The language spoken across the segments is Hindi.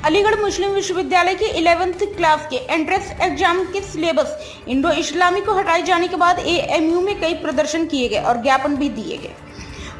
अलीगढ़ मुस्लिम विश्वविद्यालय की 11वीं क्लास के एंट्रेंस एग्जाम के सिलेबस इंडो इस्लामिक को हटाए जाने के बाद एएमयू में कई प्रदर्शन किए गए और ज्ञापन भी दिए गए।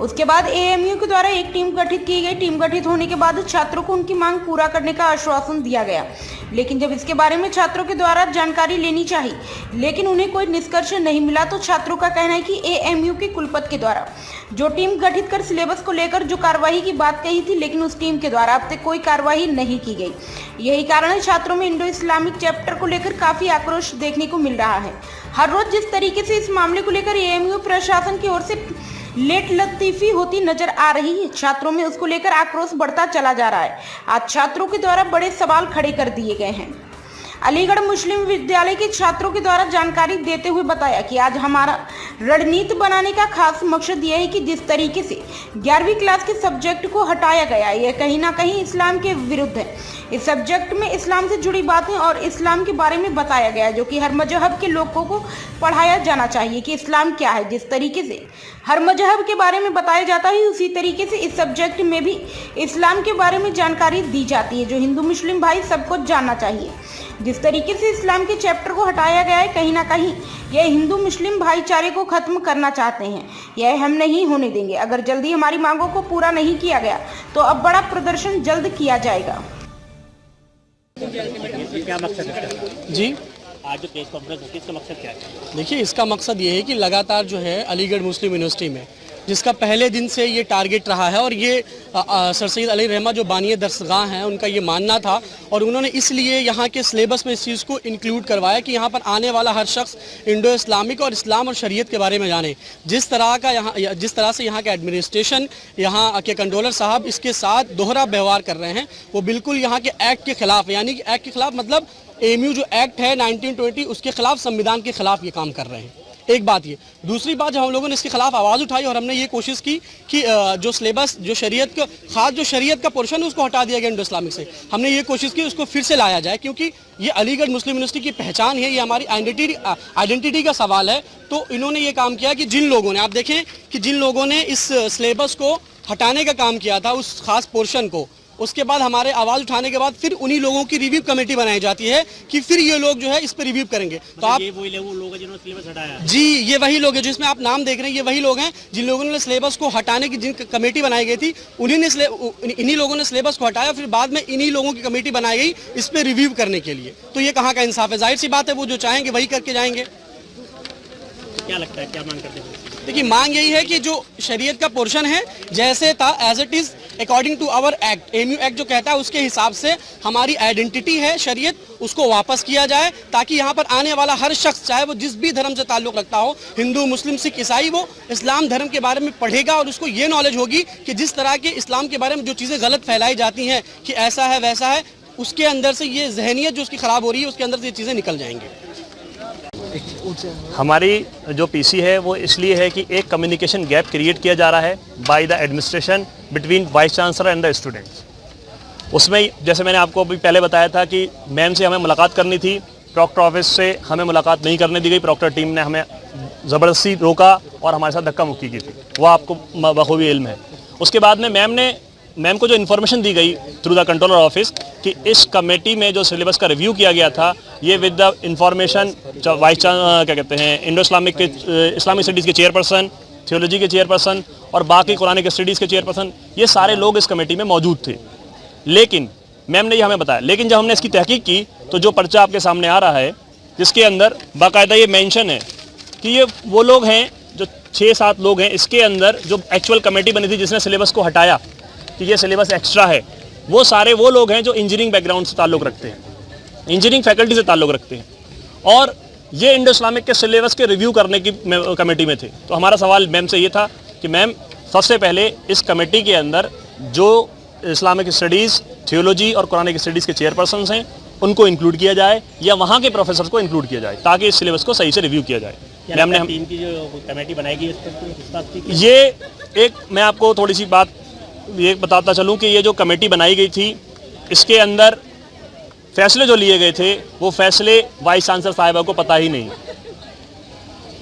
उसके बाद एएमयू के द्वारा एक टीम गठित की गई। टीम गठित होने के बाद छात्रों को उनकी मांग पूरा करने का आश्वासन दिया गया, लेकिन जब इसके बारे में छात्रों के द्वारा जानकारी लेनी चाहिए लेकिन उन्हें कोई निष्कर्ष नहीं मिला, तो छात्रों का कहना है कि एएमयू के कुलपति के द्वारा जो टीम गठित कर सिलेबस को लेकर जो कार्रवाई की बात कही थी, लेकिन उस टीम के द्वारा अब तक कोई कार्रवाई नहीं की गई। यही कारण है छात्रों में इंडो इस्लामिक चैप्टर को लेकर काफी आक्रोश देखने को मिल रहा है। हर रोज जिस तरीके से इस मामले को लेकर एएमयू प्रशासन की ओर से लेट लतीफी होती नजर आ रही है, छात्रों में उसको लेकर आक्रोश बढ़ता चला जा रहा है। आज छात्रों के द्वारा बड़े सवाल खड़े कर दिए गए हैं। अलीगढ़ मुस्लिम विद्यालय के छात्रों के द्वारा जानकारी देते हुए बताया कि आज हमारा रणनीति बनाने का खास मकसद यह है कि जिस तरीके से 11वीं क्लास के सब्जेक्ट को हटाया गया, यह कहीं ना कहीं इस्लाम के विरुद्ध है। इस सब्जेक्ट में इस्लाम से जुड़ी बातें और इस्लाम के बारे में बताया गया, जो कि हर मजहब के लोगों को पढ़ाया जाना चाहिए कि इस्लाम क्या है। जिस तरीके से हर मजहब के बारे में बताया जाता है, उसी तरीके से इस सब्जेक्ट में भी इस्लाम के बारे में जानकारी दी जाती है, जो हिंदू मुस्लिम भाई सबको जानना चाहिए। जिस तरीके से इस्लाम के चैप्टर को हटाया गया है, कहीं ना कहीं यह हिंदू मुस्लिम भाईचारे को खत्म करना चाहते हैं। यह हम नहीं होने देंगे। अगर जल्दी हमारी मांगों को पूरा नहीं किया गया तो अब बड़ा प्रदर्शन जल्द किया जाएगा। क्या मकसद है जी? आज जो प्रेस कॉन्फ्रेंस होती है, इसका मकसद क्या है? देखिए, इसका मकसद ये है कि लगातार जो है अलीगढ़ मुस्लिम यूनिवर्सिटी में, जिसका पहले दिन से ये टारगेट रहा है, और ये सर सैयद अली रहमा जो बानी दरसगाह हैं, उनका ये मानना था, और उन्होंने इसलिए यहाँ के सिलेबस में इस चीज़ को इंक्लूड करवाया कि यहाँ पर आने वाला हर शख्स इंडो इस्लामिक और इस्लाम और शरीयत के बारे में जाने। जिस तरह से यहाँ के एडमिनिस्ट्रेशन, यहाँ के कंट्रोलर साहब इसके साथ दोहरा व्यवहार कर रहे हैं, वो बिल्कुल यहाँ के एक्ट के खिलाफ है। यानी कि एक्ट के खिलाफ मतलब एएमयू जो एक्ट है 1920, उसके खिलाफ, संविधान के खिलाफ ये काम कर रहे हैं। एक बात ये। दूसरी बात, जब हम लोगों ने इसके खिलाफ आवाज़ उठाई और हमने ये कोशिश की कि जो सिलेबस, जो शरीयत का, खास जो शरीयत का पोर्शन है, उसको हटा दिया गया इंडो इस्लामिक से। हमने ये कोशिश की उसको फिर से लाया जाए, क्योंकि ये अलीगढ़ मुस्लिम यूनिवर्सिटी की पहचान है, ये हमारी आइडेंटिटी का सवाल है। तो इन्होंने ये काम किया कि जिन लोगों ने, आप देखें कि जिन लोगों ने इस सिलेबस को हटाने का काम किया था, उस खास पोर्शन को, उसके बाद हमारे आवाज़ उठाने के बाद फिर उन्हीं लोगों की रिव्यू कमेटी बनाई जाती है कि फिर ये लोग जो है इस पर रिव्यू करेंगे। तो आप, ये वही वो लोग हैं जिन्होंने सिलेबस हटाया? जी, ये वही लोग हैं जिसमें आप नाम देख रहे हैं, ये वही लोग हैं जिन लोगों ने सिलेबस को हटाने की, जिन कमेटी बनाई गई थी, इन्हीं लोगों ने सिलेबस को हटाया, फिर बाद में इन्हीं लोगों की कमेटी बनाई गई इस पर रिव्यू करने के लिए। तो ये कहाँ का इंसाफ है? जाहिर सी बात है, वो जो चाहेंगे वही करके जाएंगे। क्या लगता है, क्या मांग करते हैं? देखिए, मांग यही है कि जो शरीयत का पोर्शन है जैसे था, as it is according to our act, AMU act जो कहता है उसके हिसाब से हमारी आइडेंटिटी है शरीयत, उसको वापस किया जाए, ताकि यहाँ पर आने वाला हर शख्स, चाहे वो जिस भी धर्म से ताल्लुक़ रखता हो, हिंदू, मुस्लिम, सिख, ईसाई, वो इस्लाम धर्म के बारे में पढ़ेगा और उसको ये नॉलेज होगी कि जिस तरह के इस्लाम के बारे में जो चीज़ें गलत फैलाई जाती हैं कि ऐसा है वैसा है, उसके अंदर से ये जहनियत जो उसकी ख़राब हो रही है, उसके अंदर से ये चीज़ें निकल जाएंगी। हमारी जो पीसी है वो इसलिए है कि एक कम्युनिकेशन गैप क्रिएट किया जा रहा है by the administration between vice chancellor and the students. उसमें जैसे मैंने आपको अभी पहले बताया था कि मैम से हमें मुलाकात करनी थी, प्रॉक्टर ऑफिस से हमें मुलाकात नहीं करने दी गई, प्रॉक्टर टीम ने हमें ज़बरदस्ती रोका और हमारे साथ धक्का मुक्की की थी, वो आपको बखूबी इल्म है। उसके बाद में मैम को जो इन्फॉर्मेशन दी गई थ्रू द कंट्रोलर ऑफिस कि इस कमेटी में जो सिलेबस का रिव्यू किया गया था, ये विद द इन्फॉर्मेशन वाइस क्या कहते हैं, इंडो इस्लामिक के इस्लामिक स्टडीज़ के चेयरपर्सन, थियोलॉजी के चेयरपर्सन और बाकी कुरानिक स्टडीज़ के चेयरपर्सन, ये सारे लोग इस कमेटी में मौजूद थे। लेकिन मैम ने ये हमें बताया, लेकिन जब हमने इसकी तहकीक की तो जो पर्चा आपके सामने आ रहा है, जिसके अंदर बाकायदा ये मेंशन है कि ये वो लोग हैं, जो 6-7 लोग हैं, इसके अंदर जो एक्चुअल कमेटी बनी थी जिसने सिलेबस को हटाया कि ये सिलेबस एक्स्ट्रा है, वो सारे वो लोग हैं जो इंजीनियरिंग बैकग्राउंड से ताल्लुक़ रखते हैं, इंजीनियरिंग फैकल्टी से ताल्लुक़ रखते हैं, और ये इंडो इस्लामिक के सिलेबस के रिव्यू करने की कमेटी में थे। तो हमारा सवाल मैम से ये था कि मैम, सबसे पहले इस कमेटी के अंदर जो इस्लामिक स्टडीज़, थियोलॉजी और कुरानिक स्टडीज़ के चेयरपर्सन हैं, उनको इंक्लूड किया जाए या वहाँ के प्रोफेसर को इंक्लूड किया जाए, ताकि इस सिलेबस को सही से रिव्यू किया जाए। मैम ने टीम की जो कमेटी बनाएगी इस पर ये एक, मैं आपको थोड़ी सी बात ये बताता चलूं कि ये जो कमेटी बनाई गई थी, इसके अंदर फैसले जो लिए गए थे, वो फैसले वाइस चांसलर साहिबा को पता ही नहीं।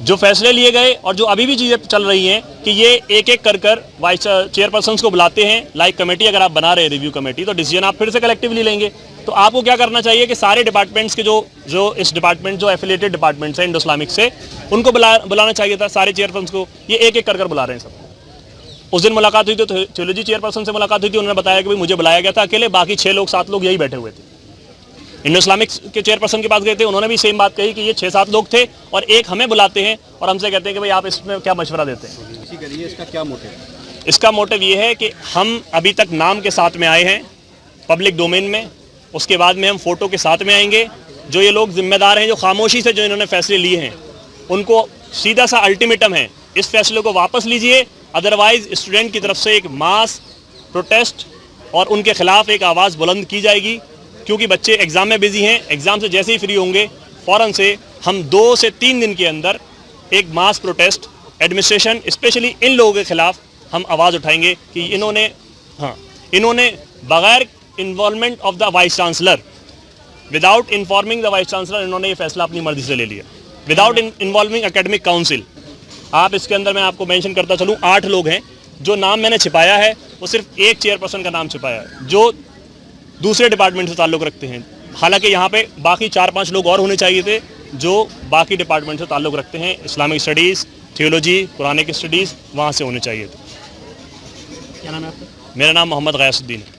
जो फैसले लिए गए और जो अभी भी चीज़ें चल रही हैं कि ये एक एक कर वाइस चेयरपर्सन को बुलाते हैं, लाइक कमेटी अगर आप बना रहे हैं रिव्यू कमेटी, तो डिसीजन आप फिर से कलेक्टिवली लेंगे। तो आपको क्या करना चाहिए कि सारे डिपार्टमेंट्स के जो इस डिपार्टमेंट जो एफिलिएटेड डिपार्टमेंट्स हैं इंडो इस्लामिक से, उनको बुलाना चाहिए था सारे चेयरपर्सन को। ये एक एक कर बुला रहे हैं सब। उस दिन मुलाकात हुई तो थियोलॉजी चेयरपर्सन से मुलाकात हुई थी, उन्होंने बताया कि भाई मुझे बुलाया गया था अकेले, बाकी 6 लोग 7 लोग यही बैठे हुए थे। इंडो इस्लामिक के चेयरपर्सन के पास गए थे, उन्होंने भी सेम बात कही कि ये 6-7 लोग थे और एक हमें बुलाते हैं और हमसे कहते हैं कि भाई आप इसमें क्या मशवरा देते हैं। इसका क्या मोटिव? इसका मोटिव ये है कि हम अभी तक नाम के साथ में आए हैं पब्लिक डोमेन में, उसके बाद में हम फोटो के साथ में आएंगे। जो ये लोग जिम्मेदार हैं, जो खामोशी से जो इन्होंने फैसले लिए हैं, उनको सीधा सा अल्टीमेटम है, इस फैसले को वापस लीजिए, अदरवाइज स्टूडेंट की तरफ से एक मास प्रोटेस्ट और उनके खिलाफ एक आवाज़ बुलंद की जाएगी। क्योंकि बच्चे एग्ज़ाम में बिजी हैं, एग्ज़ाम से जैसे ही फ्री होंगे फ़ौरन से हम 2 से 3 दिन के अंदर एक मास प्रोटेस्ट एडमिनिस्ट्रेशन स्पेशली इन लोगों के खिलाफ हम आवाज़ उठाएंगे कि इन्होंने बगैर involvement of the vice chancellor, without informing the vice chancellor, इन्होंने ये फैसला अपनी मर्जी से ले लिया, विदाउट इन्वॉल्विंग एकेडमिक काउंसिल। आप इसके अंदर मैं आपको मेंशन करता चलूँ 8 लोग हैं। जो नाम मैंने छिपाया है वो सिर्फ एक चेयरपर्सन का नाम छिपाया है जो दूसरे डिपार्टमेंट से ताल्लुक़ रखते हैं। हालांकि यहाँ पे बाकी 4-5 लोग और होने चाहिए थे जो बाकी डिपार्टमेंट से ताल्लुक़ रखते हैं, Islamic studies, theology, Quranic studies, वहाँ से होने चाहिए थे। क्या नाम है आपका? मेरा नाम मोहम्मद गयासुद्दीन है।